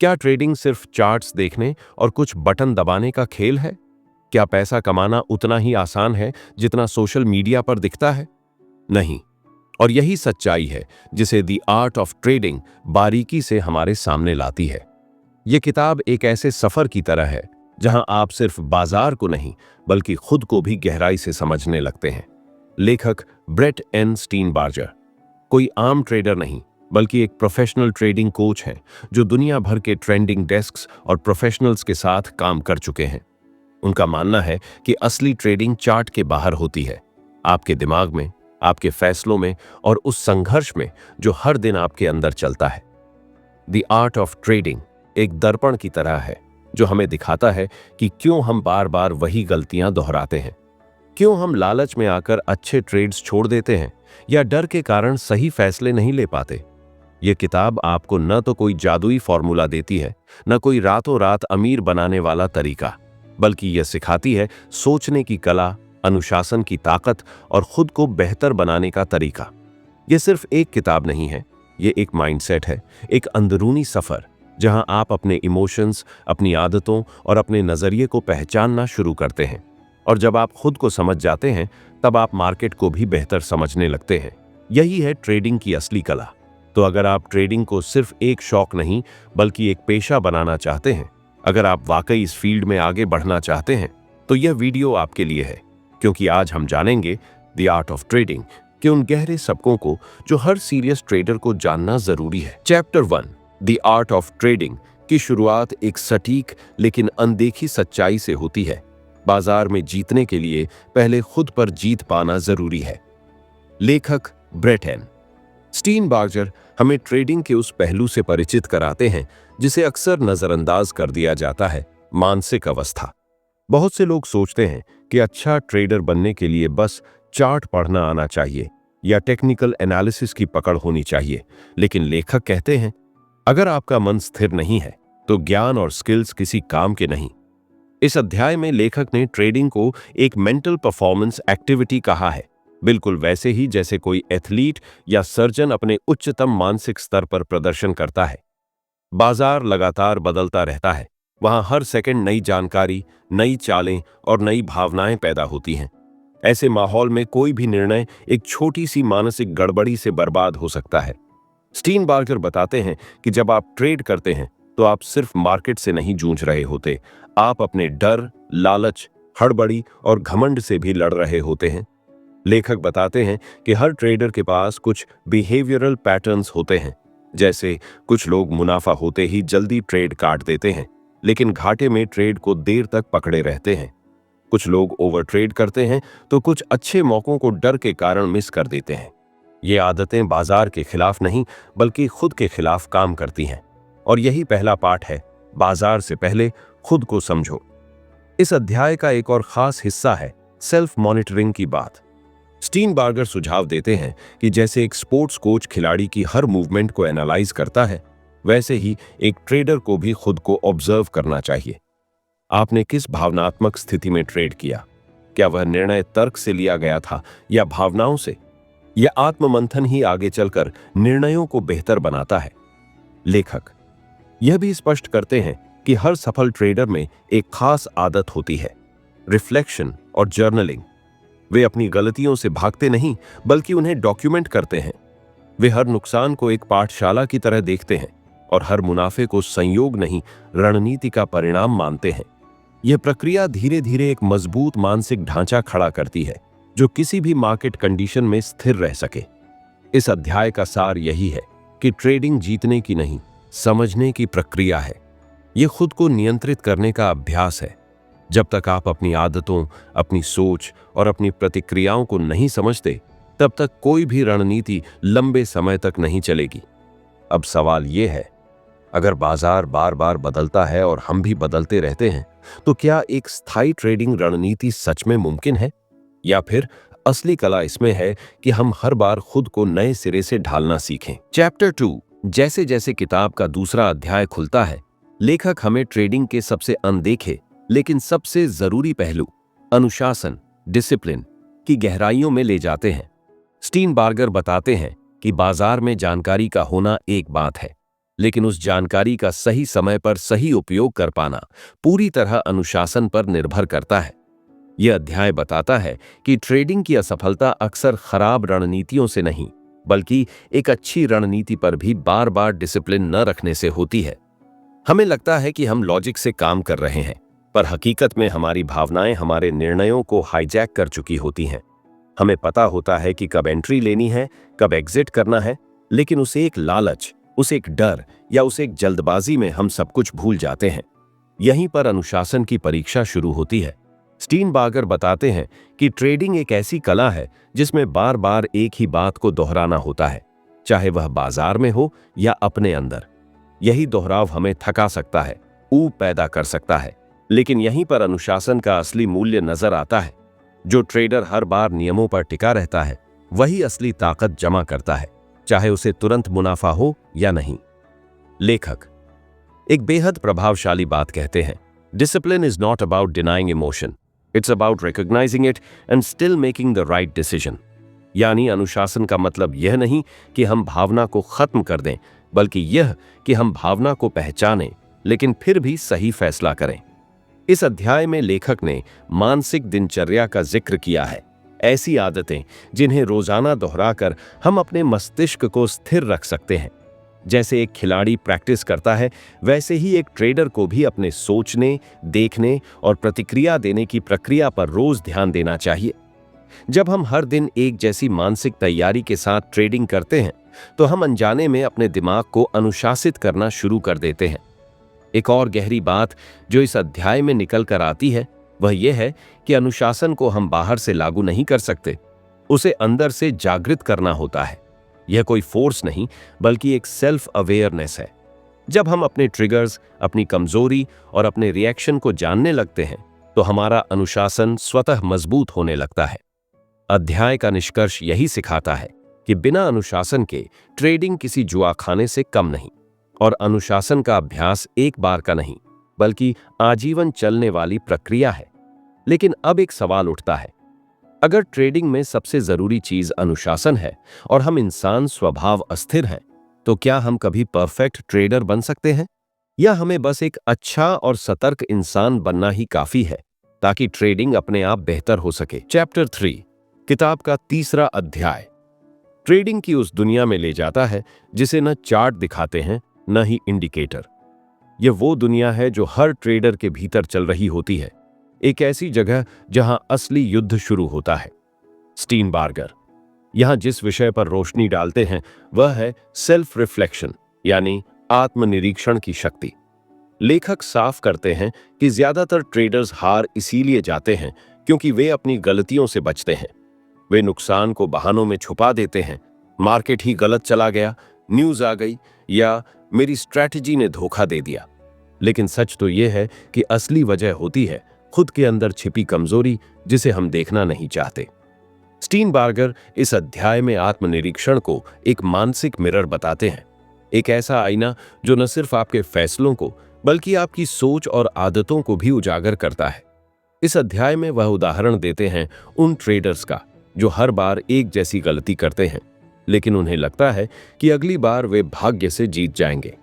क्या ट्रेडिंग सिर्फ चार्ट्स देखने और कुछ बटन दबाने का खेल है? क्या पैसा कमाना उतना ही आसान है जितना सोशल मीडिया पर दिखता है? नहीं। और यही सच्चाई है जिसे द आर्ट ऑफ ट्रेडिंग बारीकी से हमारे सामने लाती है। यह किताब एक ऐसे सफर की तरह है जहां आप सिर्फ बाजार को नहीं बल्कि खुद को भी गहराई से समझने लगते हैं। लेखक ब्रेट एन स्टीनबार्गर कोई आम ट्रेडर नहीं बल्कि एक प्रोफेशनल ट्रेडिंग कोच हैं जो दुनिया भर के ट्रेंडिंग डेस्क्स और प्रोफेशनल्स के साथ काम कर चुके हैं। उनका मानना है कि असली ट्रेडिंग चार्ट के बाहर होती है, आपके दिमाग में, आपके फैसलों में और उस संघर्ष में जो हर दिन आपके अंदर चलता है। द आर्ट ऑफ ट्रेडिंग एक दर्पण की तरह है जो हमें दिखाता है कि क्यों हम बार बार वही गलतियां दोहराते हैं, क्यों हम लालच में आकर अच्छे ट्रेड्स छोड़ देते हैं या डर के कारण सही फैसले नहीं ले पाते। यह किताब आपको न तो कोई जादुई फॉर्मूला देती है, न कोई रातों रात अमीर बनाने वाला तरीका, बल्कि यह सिखाती है सोचने की कला, अनुशासन की ताकत और खुद को बेहतर बनाने का तरीका। यह सिर्फ एक किताब नहीं है, यह एक माइंडसेट है, एक अंदरूनी सफर जहां आप अपने इमोशंस, अपनी आदतों और अपने नजरिए को पहचानना शुरू करते हैं। और जब आप खुद को समझ जाते हैं तब आप मार्केट को भी बेहतर समझने लगते हैं। यही है ट्रेडिंग की असली कला। तो अगर आप ट्रेडिंग को सिर्फ एक शौक नहीं बल्कि एक पेशा बनाना चाहते हैं, अगर आप वाकई इस फील्ड में आगे बढ़ना चाहते हैं, तो यह वीडियो आपके लिए है, क्योंकि आज हम जानेंगे द आर्ट ऑफ ट्रेडिंग के उन गहरे सबकों को जो हर सीरियस ट्रेडर को जानना जरूरी है। Chapter 1 the art of trading की शुरुआत एक सटीक लेकिन अनदेखी सच्चाई से होती है। बाजार में जीतने के लिए पहले खुद पर जीत पाना जरूरी है। लेखक ब्रेट एन स्टीनबार्गर हमें ट्रेडिंग के उस पहलू से परिचित कराते हैं जिसे अक्सर नजरअंदाज कर दिया जाता है, मानसिक अवस्था। बहुत से लोग सोचते हैं कि अच्छा ट्रेडर बनने के लिए बस चार्ट पढ़ना आना चाहिए या टेक्निकल एनालिसिस की पकड़ होनी चाहिए, लेकिन लेखक कहते हैं अगर आपका मन स्थिर नहीं है तो ज्ञान और स्किल्स किसी काम के नहीं। इस अध्याय में लेखक ने ट्रेडिंग को एक मेंटल परफॉर्मेंस एक्टिविटी कहा है, बिल्कुल वैसे ही जैसे कोई एथलीट या सर्जन अपने उच्चतम मानसिक स्तर पर प्रदर्शन करता है। बाजार लगातार बदलता रहता है, वहां हर सेकंड नई जानकारी, नई चालें और नई भावनाएं पैदा होती हैं। ऐसे माहौल में कोई भी निर्णय एक छोटी सी मानसिक गड़बड़ी से बर्बाद हो सकता है। स्टीनबार्गर बताते हैं कि जब आप ट्रेड करते हैं तो आप सिर्फ मार्केट से नहीं जूझ रहे होते, आप अपने डर, लालच, हड़बड़ी और घमंड से भी लड़ रहे होते हैं। लेखक बताते हैं कि हर ट्रेडर के पास कुछ बिहेवियरल पैटर्न्स होते हैं, जैसे कुछ लोग मुनाफा होते ही जल्दी ट्रेड काट देते हैं लेकिन घाटे में ट्रेड को देर तक पकड़े रहते हैं। कुछ लोग ओवर ट्रेड करते हैं तो कुछ अच्छे मौकों को डर के कारण मिस कर देते हैं। ये आदतें बाजार के खिलाफ नहीं बल्कि खुद के खिलाफ काम करती हैं। और यही पहला पाठ है, बाजार से पहले खुद को समझो। इस अध्याय का एक और खास हिस्सा है सेल्फ मॉनिटरिंग की बात। स्टीनबार्गर सुझाव देते हैं कि जैसे एक स्पोर्ट्स कोच खिलाड़ी की हर मूवमेंट को एनालाइज करता है, वैसे ही एक ट्रेडर को भी खुद को ऑब्जर्व करना चाहिए। आपने किस भावनात्मक स्थिति में ट्रेड किया? क्या वह निर्णय तर्क से लिया गया था या भावनाओं से? यह आत्ममंथन ही आगे चलकर निर्णयों को बेहतर बनाता है। लेखक यह भी स्पष्ट करते हैं कि हर सफल ट्रेडर में एक खास आदत होती है, रिफ्लेक्शन और जर्नलिंग। वे अपनी गलतियों से भागते नहीं बल्कि उन्हें डॉक्यूमेंट करते हैं। वे हर नुकसान को एक पाठशाला की तरह देखते हैं और हर मुनाफे को संयोग नहीं, रणनीति का परिणाम मानते हैं। यह प्रक्रिया धीरे धीरे एक मजबूत मानसिक ढांचा खड़ा करती है जो किसी भी मार्केट कंडीशन में स्थिर रह सके। इस अध्याय का सार यही है कि ट्रेडिंग जीतने की नहीं, समझने की प्रक्रिया है। यह खुद को नियंत्रित करने का अभ्यास है। जब तक आप अपनी आदतों, अपनी सोच और अपनी प्रतिक्रियाओं को नहीं समझते, तब तक कोई भी रणनीति लंबे समय तक नहीं चलेगी। अब सवाल यह है, अगर बाजार बार बार बदलता है और हम भी बदलते रहते हैं, तो क्या एक स्थायी ट्रेडिंग रणनीति सच में मुमकिन है? या फिर असली कला इसमें है कि हम हर बार खुद को नए सिरे से ढालना सीखें। चैप्टर 2 जैसे जैसे किताब का दूसरा अध्याय खुलता है, लेखक हमें ट्रेडिंग के सबसे अनदेखे लेकिन सबसे जरूरी पहलू, अनुशासन, डिसिप्लिन की गहराइयों में ले जाते हैं। स्टीनबार्गर बताते हैं कि बाजार में जानकारी का होना एक बात है, लेकिन उस जानकारी का सही समय पर सही उपयोग कर पाना पूरी तरह अनुशासन पर निर्भर करता है। यह अध्याय बताता है कि ट्रेडिंग की असफलता अक्सर खराब रणनीतियों से नहीं, बल्कि एक अच्छी रणनीति पर भी बार बार डिसिप्लिन न रखने से होती है। हमें लगता है कि हम लॉजिक से काम कर रहे हैं, पर हकीकत में हमारी भावनाएं हमारे निर्णयों को हाईजैक कर चुकी होती हैं। हमें पता होता है कि कब एंट्री लेनी है, कब एग्जिट करना है, लेकिन उसे एक लालच, उसे एक डर या उसे एक जल्दबाजी में हम सब कुछ भूल जाते हैं। यहीं पर अनुशासन की परीक्षा शुरू होती है। स्टीनबार्गर बताते हैं कि ट्रेडिंग एक ऐसी कला है जिसमें बार बार एक ही बात को दोहराना होता है, चाहे वह बाजार में हो या अपने अंदर। यही दोहराव हमें थका सकता है, ऊब पैदा कर सकता है, लेकिन यहीं पर अनुशासन का असली मूल्य नजर आता है। जो ट्रेडर हर बार नियमों पर टिका रहता है, वही असली ताकत जमा करता है, चाहे उसे तुरंत मुनाफा हो या नहीं। लेखक एक बेहद प्रभावशाली बात कहते हैं, discipline is not about denying emotion, it's about recognising it and still making the right decision. यानी अनुशासन का मतलब यह नहीं कि हम भावना को खत्म कर दें, बल्कि यह कि हम भावना को पहचानें लेकिन फिर भी सही फैसला करें। इस अध्याय में लेखक ने मानसिक दिनचर्या का जिक्र किया है, ऐसी आदतें जिन्हें रोजाना दोहराकर हम अपने मस्तिष्क को स्थिर रख सकते हैं। जैसे एक खिलाड़ी प्रैक्टिस करता है, वैसे ही एक ट्रेडर को भी अपने सोचने, देखने और प्रतिक्रिया देने की प्रक्रिया पर रोज ध्यान देना चाहिए। जब हम हर दिन एक जैसी मानसिक तैयारी के साथ ट्रेडिंग करते हैं, तो हम अनजाने में अपने दिमाग को अनुशासित करना शुरू कर देते हैं। एक और गहरी बात जो इस अध्याय में निकल कर आती है, वह यह है कि अनुशासन को हम बाहर से लागू नहीं कर सकते, उसे अंदर से जागृत करना होता है। यह कोई फोर्स नहीं, बल्कि एक सेल्फ अवेयरनेस है। जब हम अपने ट्रिगर्स, अपनी कमजोरी और अपने रिएक्शन को जानने लगते हैं, तो हमारा अनुशासन स्वतः मजबूत होने लगता है। अध्याय का निष्कर्ष यही सिखाता है कि बिना अनुशासन के ट्रेडिंग किसी जुआ खाने से कम नहीं, और अनुशासन का अभ्यास एक बार का नहीं, बल्कि आजीवन चलने वाली प्रक्रिया है। लेकिन अब एक सवाल उठता है, अगर ट्रेडिंग में सबसे जरूरी चीज अनुशासन है और हम इंसान स्वभाव अस्थिर हैं, तो क्या हम कभी परफेक्ट ट्रेडर बन सकते हैं, या हमें बस एक अच्छा और सतर्क इंसान बनना ही काफी है ताकि ट्रेडिंग अपने आप बेहतर हो सके। चैप्टर 3 किताब का तीसरा अध्याय ट्रेडिंग की उस दुनिया में ले जाता है जिसे न चार्ट दिखाते हैं, न ही इंडिकेटर। यह वो दुनिया है जो हर ट्रेडर के भीतर चल रही होती है, एक ऐसी जगह जहां असली युद्ध शुरू होता है। स्टीनबार्गर यहां जिस विषय पर रोशनी डालते हैं वह है सेल्फ रिफ्लेक्शन, यानी आत्मनिरीक्षण की शक्ति। लेखक साफ करते हैं कि ज्यादातर ट्रेडर्स हार इसीलिए जाते हैं क्योंकि वे अपनी गलतियों से बचते हैं। वे नुकसान को बहानों में छुपा देते हैं, मार्केट ही गलत चला गया, न्यूज आ गई, या मेरी स्ट्रैटेजी ने धोखा दे दिया। लेकिन सच तो यह है कि असली वजह होती है खुद के अंदर छिपी कमजोरी, जिसे हम देखना नहीं चाहते। स्टीनबार्गर इस अध्याय में आत्मनिरीक्षण को एक मानसिक मिरर बताते हैं, एक ऐसा आईना जो न सिर्फ आपके फैसलों को बल्कि आपकी सोच और आदतों को भी उजागर करता है। इस अध्याय में वह उदाहरण देते हैं उन ट्रेडर्स का जो हर बार एक जैसी गलती करते हैं, लेकिन उन्हें लगता है कि अगली बार वे भाग्य से जीत जाएंगे।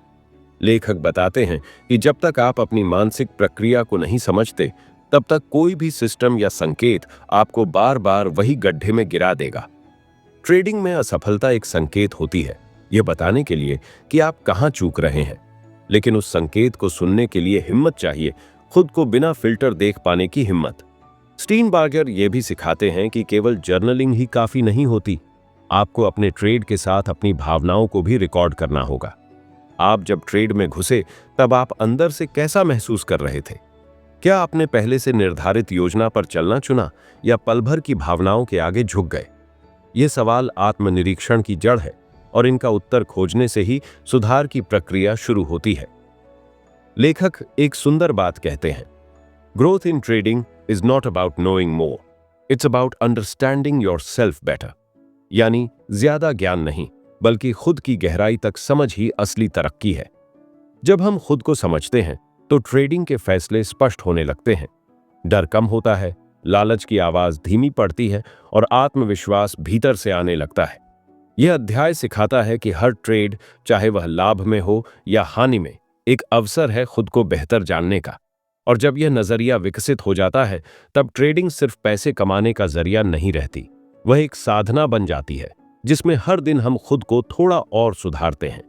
लेखक बताते हैं कि जब तक आप अपनी मानसिक प्रक्रिया को नहीं समझते, तब तक कोई भी सिस्टम या संकेत आपको बार बार वही गड्ढे में गिरा देगा। ट्रेडिंग में असफलता एक संकेत होती है, यह बताने के लिए कि आप कहां चूक रहे हैं, लेकिन उस संकेत को सुनने के लिए हिम्मत चाहिए, खुद को बिना फिल्टर देख पाने की हिम्मत। स्टीनबार्गर यह भी सिखाते हैं कि केवल जर्नलिंग ही काफी नहीं होती, आपको अपने ट्रेड के साथ अपनी भावनाओं को भी रिकॉर्ड करना होगा। आप जब ट्रेड में घुसे तब आप अंदर से कैसा महसूस कर रहे थे? क्या आपने पहले से निर्धारित योजना पर चलना चुना या पल भर की भावनाओं के आगे झुक गए? ये सवाल आत्मनिरीक्षण की जड़ है और इनका उत्तर खोजने से ही सुधार की प्रक्रिया शुरू होती है। लेखक एक सुंदर बात कहते हैं, growth in trading is not about knowing more, it's about understanding yourself better. यानी ज्यादा ज्ञान नहीं, बल्कि खुद की गहराई तक समझ ही असली तरक्की है। जब हम खुद को समझते हैं तो ट्रेडिंग के फैसले स्पष्ट होने लगते हैं, डर कम होता है, लालच की आवाज धीमी पड़ती है और आत्मविश्वास भीतर से आने लगता है। यह अध्याय सिखाता है कि हर ट्रेड, चाहे वह लाभ में हो या हानि में, एक अवसर है खुद को बेहतर जानने का। और जब यह नजरिया विकसित हो जाता है, तब ट्रेडिंग सिर्फ पैसे कमाने का जरिया नहीं रहती, वह एक साधना बन जाती है जिसमें हर दिन हम खुद को थोड़ा और सुधारते हैं।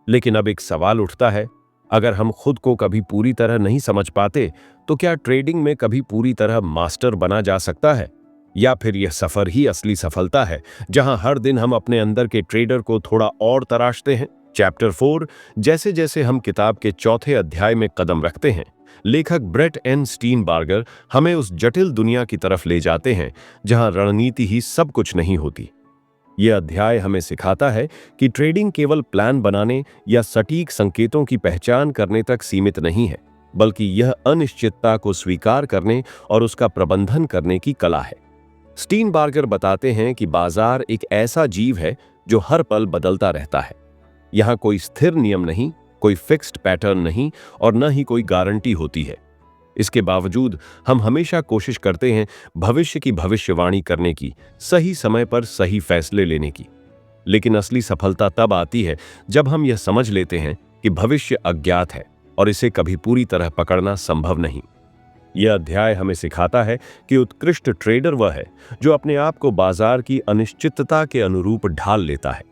लेकिन अब एक सवाल उठता है, अगर हम खुद को कभी पूरी तरह नहीं समझ पाते, तो क्या ट्रेडिंग में कभी पूरी तरह मास्टर बना जा सकता है? या फिर यह सफर ही असली सफलता है, जहां हर दिन हम अपने अंदर के ट्रेडर को थोड़ा और तराशते हैं? चैप्टर 4। जैसे जैसे हम किताब के चौथे अध्याय में कदम रखते हैं, लेखक ब्रेट एन स्टीनबार्गर हमें उस जटिल दुनिया की तरफ ले जाते हैं जहां रणनीति ही सब कुछ नहीं होती। यह अध्याय हमें सिखाता है कि ट्रेडिंग केवल प्लान बनाने या सटीक संकेतों की पहचान करने तक सीमित नहीं है, बल्कि यह अनिश्चितता को स्वीकार करने और उसका प्रबंधन करने की कला है। स्टीनबार्गर बताते हैं कि बाजार एक ऐसा जीव है जो हर पल बदलता रहता है। यहां कोई स्थिर नियम नहीं, कोई फिक्स्ड पैटर्न नहीं, और न ही कोई गारंटी होती है। इसके बावजूद हम हमेशा कोशिश करते हैं भविष्य की भविष्यवाणी करने की, सही समय पर सही फैसले लेने की। लेकिन असली सफलता तब आती है जब हम यह समझ लेते हैं कि भविष्य अज्ञात है और इसे कभी पूरी तरह पकड़ना संभव नहीं। यह अध्याय हमें सिखाता है कि उत्कृष्ट ट्रेडर वह है जो अपने आप को बाजार की अनिश्चितता के अनुरूप ढाल लेता है।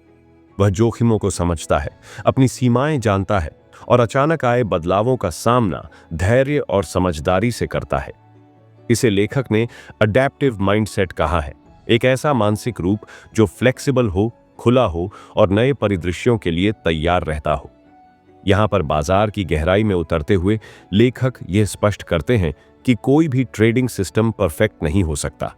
वह जोखिमों को समझता है, अपनी सीमाएं जानता है और अचानक आए बदलावों का सामना धैर्य और समझदारी से करता है। इसे लेखक ने अडैप्टिव माइंडसेट कहा है, एक ऐसा मानसिक रूप जो फ्लेक्सिबल हो, खुला हो और नए परिदृश्यों के लिए तैयार रहता हो। यहां पर बाजार की गहराई में उतरते हुए लेखक यह स्पष्ट करते हैं कि कोई भी ट्रेडिंग सिस्टम परफेक्ट नहीं हो सकता।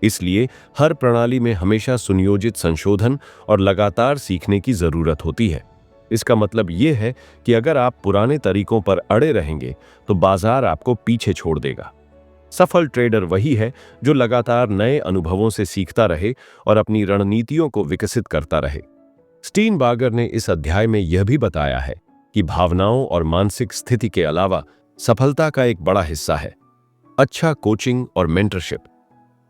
इसलिए हर प्रणाली में हमेशा सुनियोजित संशोधन और लगातार सीखने की जरूरत होती है। इसका मतलब यह है कि अगर आप पुराने तरीकों पर अड़े रहेंगे तो बाजार आपको पीछे छोड़ देगा। सफल ट्रेडर वही है जो लगातार नए अनुभवों से सीखता रहे और अपनी रणनीतियों को विकसित करता रहे। स्टीनबार्गर ने इस अध्याय में यह भी बताया है कि भावनाओं और मानसिक स्थिति के अलावा सफलता का एक बड़ा हिस्सा है अच्छा कोचिंग और मेंटरशिप।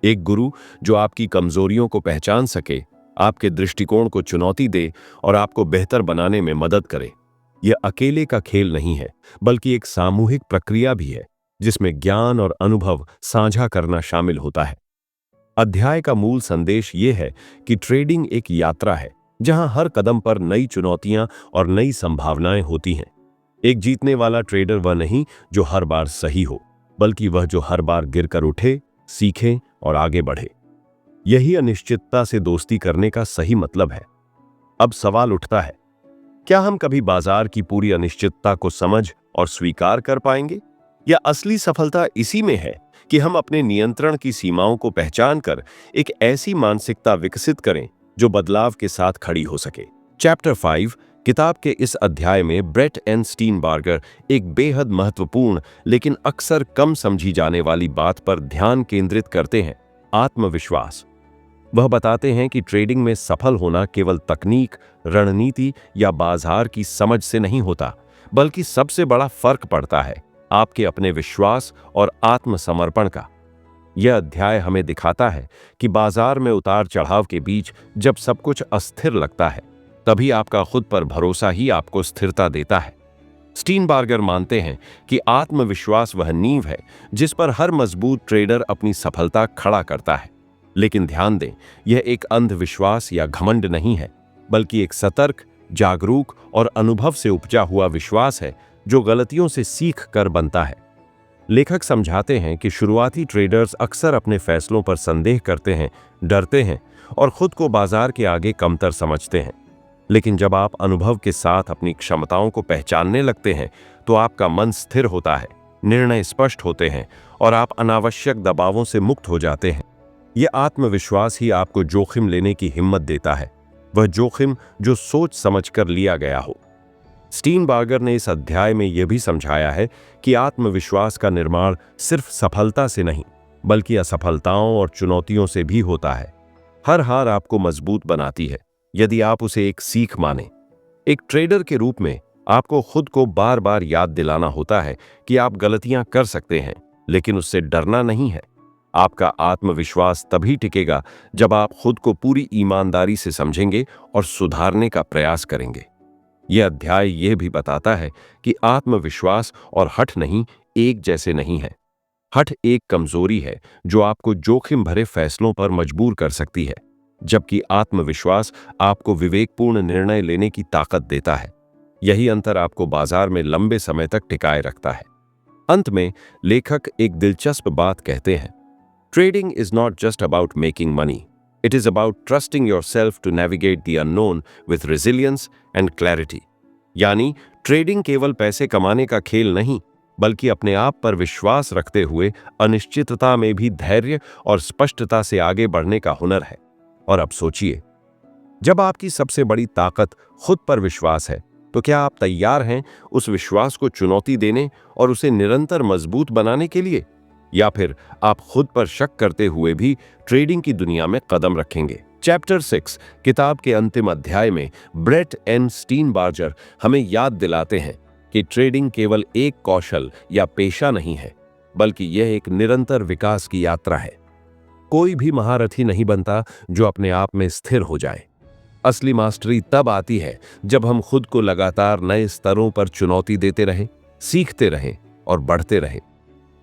एक गुरु जो आपकी कमजोरियों को पहचान सके, आपके दृष्टिकोण को चुनौती दे और आपको बेहतर बनाने में मदद करे। यह अकेले का खेल नहीं है, बल्कि एक सामूहिक प्रक्रिया भी है जिसमें ज्ञान और अनुभव साझा करना शामिल होता है। अध्याय का मूल संदेश यह है कि ट्रेडिंग एक यात्रा है जहां हर कदम पर नई चुनौतियां और नई संभावनाएं होती हैं। एक जीतने वाला ट्रेडर वह नहीं जो हर बार सही हो, बल्कि वह जो हर बार गिरकर उठे, सीखे और आगे बढ़े। यही अनिश्चितता से दोस्ती करने का सही मतलब है। अब सवाल उठता है, क्या हम कभी बाजार की पूरी अनिश्चितता को समझ और स्वीकार कर पाएंगे? या असली सफलता इसी में है कि हम अपने नियंत्रण की सीमाओं को पहचान कर एक ऐसी मानसिकता विकसित करें जो बदलाव के साथ खड़ी हो सके। चैप्टर 5 किताब के इस अध्याय में ब्रेट एन स्टीनबार्गर एक बेहद महत्वपूर्ण लेकिन अक्सर कम समझी जाने वाली बात पर ध्यान केंद्रित करते हैं, आत्मविश्वास। वह बताते हैं कि ट्रेडिंग में सफल होना केवल तकनीक, रणनीति या बाजार की समझ से नहीं होता, बल्कि सबसे बड़ा फर्क पड़ता है आपके अपने विश्वास और आत्मसमर्पण का। यह अध्याय हमें दिखाता है कि बाजार में उतार चढ़ाव के बीच जब सब कुछ अस्थिर लगता है, तभी आपका खुद पर भरोसा ही आपको स्थिरता देता है। स्टीनबार्गर मानते हैं कि आत्मविश्वास वह नींव है जिस पर हर मजबूत ट्रेडर अपनी सफलता खड़ा करता है। लेकिन ध्यान दें, यह एक अंधविश्वास या घमंड नहीं है, बल्कि एक सतर्क, जागरूक और अनुभव से उपजा हुआ विश्वास है जो गलतियों से सीख कर बनता है। लेखक समझाते हैं कि शुरुआती ट्रेडर्स अक्सर अपने फैसलों पर संदेह करते हैं, डरते हैं और खुद को बाजार के आगे कमतर समझते हैं। लेकिन जब आप अनुभव के साथ अपनी क्षमताओं को पहचानने लगते हैं, तो आपका मन स्थिर होता है, निर्णय स्पष्ट होते हैं और आप अनावश्यक दबावों से मुक्त हो जाते हैं। यह आत्मविश्वास ही आपको जोखिम लेने की हिम्मत देता है, वह जोखिम जो सोच समझकर लिया गया हो। स्टीनबार्गर ने इस अध्याय में यह भी समझाया है कि आत्मविश्वास का निर्माण सिर्फ सफलता से नहीं, बल्कि असफलताओं और चुनौतियों से भी होता है। हर हार आपको मजबूत बनाती है यदि आप उसे एक सीख माने। एक ट्रेडर के रूप में आपको खुद को बार बार याद दिलाना होता है कि आप गलतियां कर सकते हैं, लेकिन उससे डरना नहीं है। आपका आत्मविश्वास तभी टिकेगा जब आप खुद को पूरी ईमानदारी से समझेंगे और सुधारने का प्रयास करेंगे। यह अध्याय यह भी बताता है कि आत्मविश्वास और हठ नहीं एक जैसे नहीं है। हठ एक कमजोरी है जो आपको जोखिम भरे फैसलों पर मजबूर कर सकती है, जबकि आत्मविश्वास आपको विवेकपूर्ण निर्णय लेने की ताकत देता है। यही अंतर आपको बाजार में लंबे समय तक टिकाए रखता है। अंत में लेखक एक दिलचस्प बात कहते हैं, trading is not just about making money, it is about trusting yourself to navigate the unknown with resilience and clarity. यानी ट्रेडिंग केवल पैसे कमाने का खेल नहीं, बल्कि अपने आप पर विश्वास रखते हुए अनिश्चितता में भी धैर्य और स्पष्टता से आगे बढ़ने का हुनर है। और अब सोचिए, जब आपकी सबसे बड़ी ताकत खुद पर विश्वास है, तो क्या आप तैयार हैं उस विश्वास को चुनौती देने और उसे निरंतर मजबूत बनाने के लिए? या फिर आप खुद पर शक करते हुए भी ट्रेडिंग की दुनिया में कदम रखेंगे? चैप्टर 6 किताब के अंतिम अध्याय में ब्रेट एन स्टीनबार्जर हमें याद दिलाते हैं कि ट्रेडिंग केवल एक कौशल या पेशा नहीं है, बल्कि यह एक निरंतर विकास की यात्रा है। कोई भी महारथी नहीं बनता जो अपने आप में स्थिर हो जाए। असली मास्टरी तब आती है जब हम खुद को लगातार नए स्तरों पर चुनौती देते रहें, सीखते रहें और बढ़ते रहें।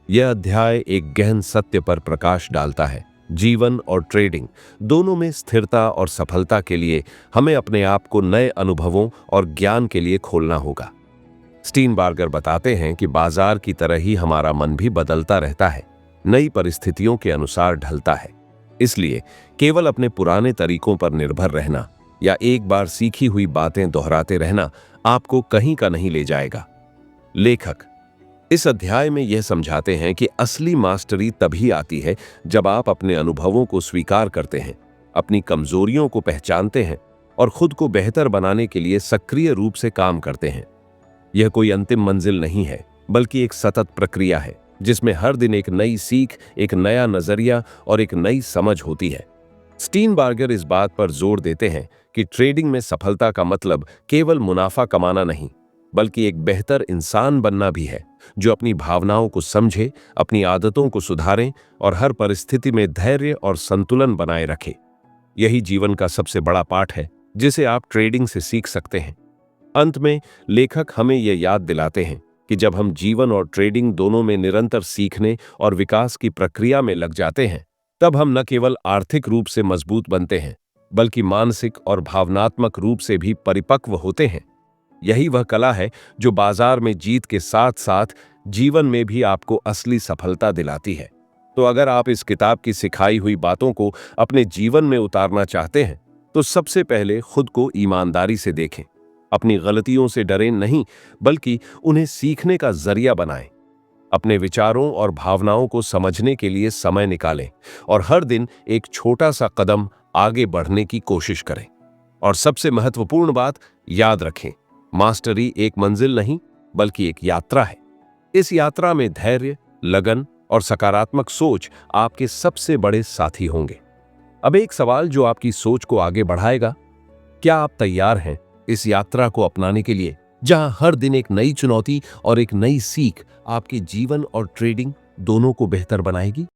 यह अध्याय एक गहन सत्य पर प्रकाश डालता है। जीवन और ट्रेडिंग दोनों में स्थिरता और सफलता के लिए हमें अपने आप को नए अनुभवों और ज्ञान के लिए खोलना होगा। स्टीनबार्गर बताते हैं कि बाजार की तरह ही हमारा मन भी बदलता रहता है, नई परिस्थितियों के अनुसार ढलता है। इसलिए केवल अपने पुराने तरीकों पर निर्भर रहना या एक बार सीखी हुई बातें दोहराते रहना आपको कहीं का नहीं ले जाएगा। लेखक इस अध्याय में यह समझाते हैं कि असली मास्टरी तभी आती है जब आप अपने अनुभवों को स्वीकार करते हैं, अपनी कमजोरियों को पहचानते हैं और खुद को बेहतर बनाने के लिए सक्रिय रूप से काम करते हैं। यह कोई अंतिम मंजिल नहीं है, बल्कि एक सतत प्रक्रिया है जिसमें हर दिन एक नई सीख, एक नया नजरिया और एक नई समझ होती है। स्टीनबार्गर इस बात पर जोर देते हैं कि ट्रेडिंग में सफलता का मतलब केवल मुनाफा कमाना नहीं, बल्कि एक बेहतर इंसान बनना भी है, जो अपनी भावनाओं को समझे, अपनी आदतों को सुधारें और हर परिस्थिति में धैर्य और संतुलन बनाए रखे। यही जीवन का सबसे बड़ा पाठ है जिसे आप ट्रेडिंग से सीख सकते हैं। अंत में लेखक हमें यह याद दिलाते हैं कि जब हम जीवन और ट्रेडिंग दोनों में निरंतर सीखने और विकास की प्रक्रिया में लग जाते हैं, तब हम न केवल आर्थिक रूप से मजबूत बनते हैं, बल्कि मानसिक और भावनात्मक रूप से भी परिपक्व होते हैं। यही वह कला है जो बाजार में जीत के साथ साथ जीवन में भी आपको असली सफलता दिलाती है। तो अगर आप इस किताब की सिखाई हुई बातों को अपने जीवन में उतारना चाहते हैं, तो सबसे पहले खुद को ईमानदारी से देखें। अपनी गलतियों से डरें नहीं, बल्कि उन्हें सीखने का जरिया बनाएं। अपने विचारों और भावनाओं को समझने के लिए समय निकालें और हर दिन एक छोटा सा कदम आगे बढ़ने की कोशिश करें। और सबसे महत्वपूर्ण बात याद रखें, मास्टरी एक मंजिल नहीं, बल्कि एक यात्रा है। इस यात्रा में धैर्य, लगन और सकारात्मक सोच आपके सबसे बड़े साथी होंगे। अब एक सवाल जो आपकी सोच को आगे बढ़ाएगा, क्या आप तैयार हैं इस यात्रा को अपनाने के लिए, जहां हर दिन एक नई चुनौती और एक नई सीख आपके जीवन और ट्रेडिंग दोनों को बेहतर बनाएगी?